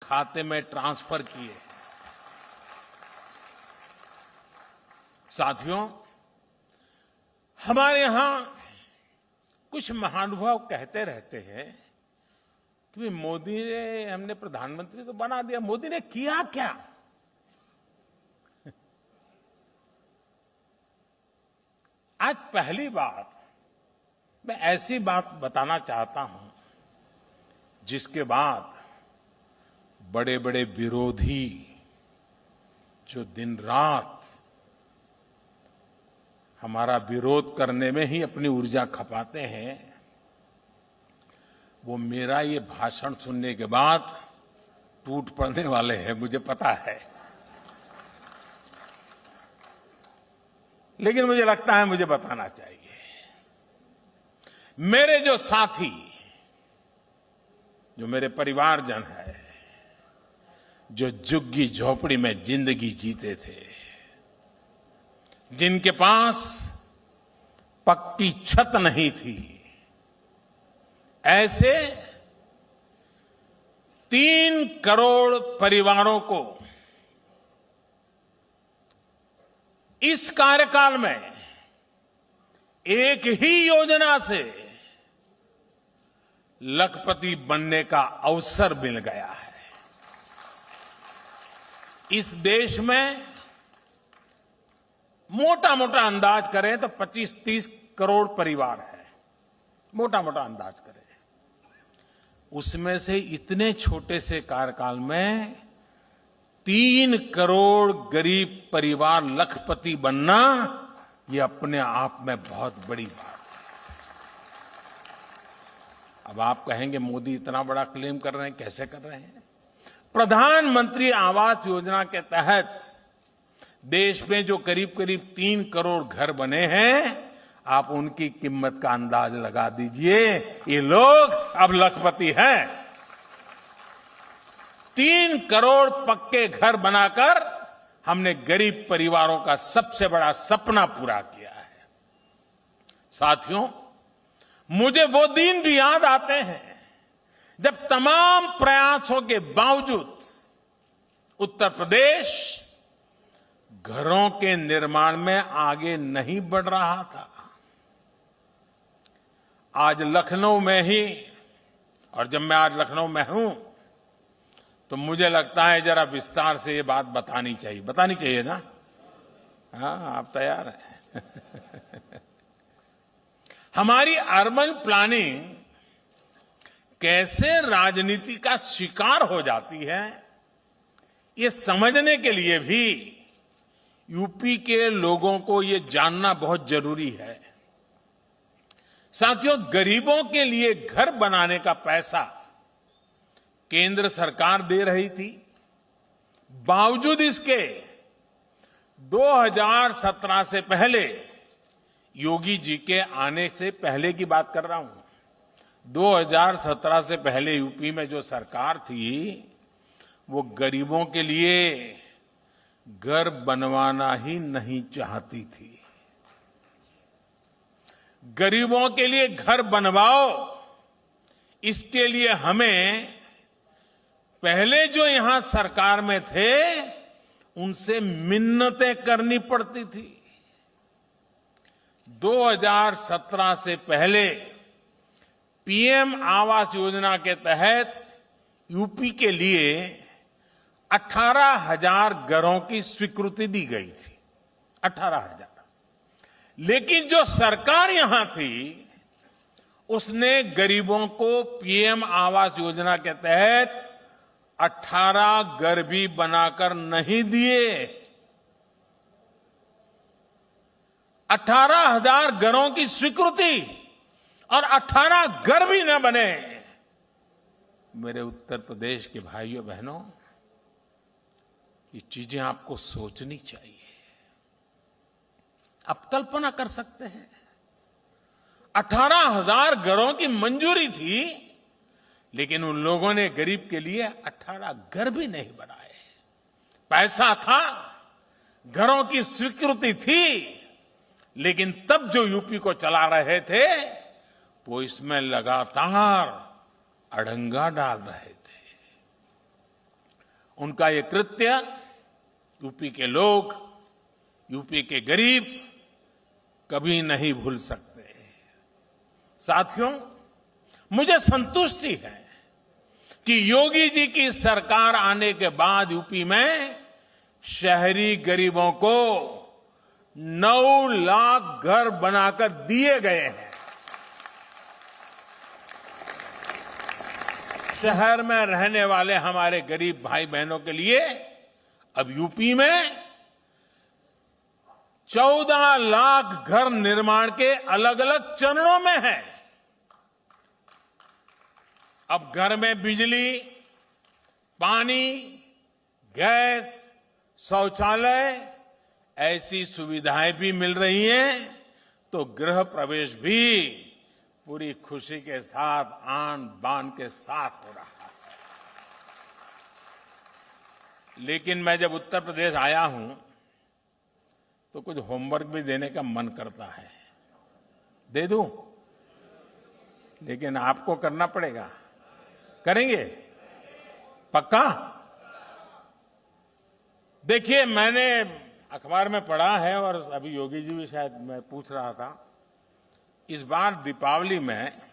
खाते में ट्रांसफर किए। साथियों, हमारे यहां कुछ महानुभाव कहते रहते हैं कि मोदी ने, हमने प्रधानमंत्री तो बना दिया, मोदी ने किया क्या? आज पहली बार मैं ऐसी बात बताना चाहता हूं जिसके बाद बड़े बड़े विरोधी जो दिन रात हमारा विरोध करने में ही अपनी ऊर्जा खपाते हैं, वो मेरा ये भाषण सुनने के बाद टूट पड़ने वाले हैं, मुझे पता है। लेकिन मुझे लगता है मुझे बताना चाहिए। मेरे जो साथी, जो मेरे परिवारजन है, जो झुग्गी झोपड़ी में जिंदगी जीते थे, जिनके पास पक्की छत नहीं थी, ऐसे 3 करोड़ परिवारों को इस कार्यकाल में एक ही योजना से लखपति बनने का अवसर मिल गया है। इस देश में मोटा मोटा अंदाज करें तो 25-30 करोड़ परिवार है, मोटा मोटा अंदाज करें। उसमें से इतने छोटे से कार्यकाल में 3 करोड़ गरीब परिवार लखपति बनना, ये अपने आप में बहुत बड़ी बात है। अब आप कहेंगे मोदी इतना बड़ा क्लेम कर रहे हैं, कैसे कर रहे हैं? प्रधानमंत्री आवास योजना के तहत देश में जो करीब करीब 3 करोड़ घर बने हैं, आप उनकी कीमत का अंदाज लगा दीजिए। ये लोग अब लखपति हैं। 3 करोड़ पक्के घर बनाकर हमने गरीब परिवारों का सबसे बड़ा सपना पूरा किया है। साथियों, मुझे वो दिन भी याद आते हैं जब तमाम प्रयासों के बावजूद उत्तर प्रदेश घरों के निर्माण में आगे नहीं बढ़ रहा था। आज लखनऊ में ही, और जब मैं आज लखनऊ में हूं तो मुझे लगता है जरा विस्तार से ये बात बतानी चाहिए ना? हाँ, आप तैयार हैं? हमारी अर्बन प्लानिंग कैसे राजनीति का शिकार हो जाती है, ये समझने के लिए भी यूपी के लोगों को ये जानना बहुत जरूरी है। साथियों, गरीबों के लिए घर बनाने का पैसा केंद्र सरकार दे रही थी। बावजूद इसके 2017 से पहले, योगी जी के आने से पहले की बात कर रहा हूं, 2017 से पहले यूपी में जो सरकार थी, वो गरीबों के लिए घर बनवाना ही नहीं चाहती थी। गरीबों के लिए घर बनवाओ, इसके लिए हमें पहले जो यहां सरकार में थे उनसे मिन्नतें करनी पड़ती थी। 2017 से पहले पीएम आवास योजना के तहत यूपी के लिए 18,000 घरों की स्वीकृति दी गई थी। 18,000। लेकिन जो सरकार यहां थी, उसने गरीबों को पीएम आवास योजना के तहत 18 घर भी बनाकर नहीं दिए। 18,000 घरों की स्वीकृति और 18 घर भी न बने। मेरे उत्तर प्रदेश के भाइयों बहनों, ये चीजें आपको सोचनी चाहिए। आप कल्पना कर सकते हैं, 18,000 घरों की मंजूरी थी, लेकिन उन लोगों ने गरीब के लिए 18 घर भी नहीं बनाए। पैसा था, घरों की स्वीकृति थी, लेकिन तब जो यूपी को चला रहे थे वो इसमें लगातार अड़ंगा डाल रहे थे। उनका ये कृत्य यूपी के लोग, यूपी के गरीब कभी नहीं भूल सकते। साथियों, मुझे संतुष्टि है कि योगी जी की सरकार आने के बाद यूपी में शहरी गरीबों को 9 लाख घर बनाकर दिए गए हैं। शहर में रहने वाले हमारे गरीब भाई बहनों के लिए अब यूपी में 14 लाख घर निर्माण के अलग अलग चरणों में है। अब घर में बिजली, पानी, गैस, शौचालय ऐसी सुविधाएं भी मिल रही हैं, तो गृह प्रवेश भी पूरी खुशी के साथ, आन बान के साथ हो रहा है। लेकिन मैं जब उत्तर प्रदेश आया हूं तो कुछ होमवर्क भी देने का मन करता है। दे दूं? लेकिन आपको करना पड़ेगा। करेंगे? पक्का? देखिए, मैंने अखबार में पढ़ा है और अभी योगी जी भी शायद मैं पूछ रहा था, इस बार दीपावली में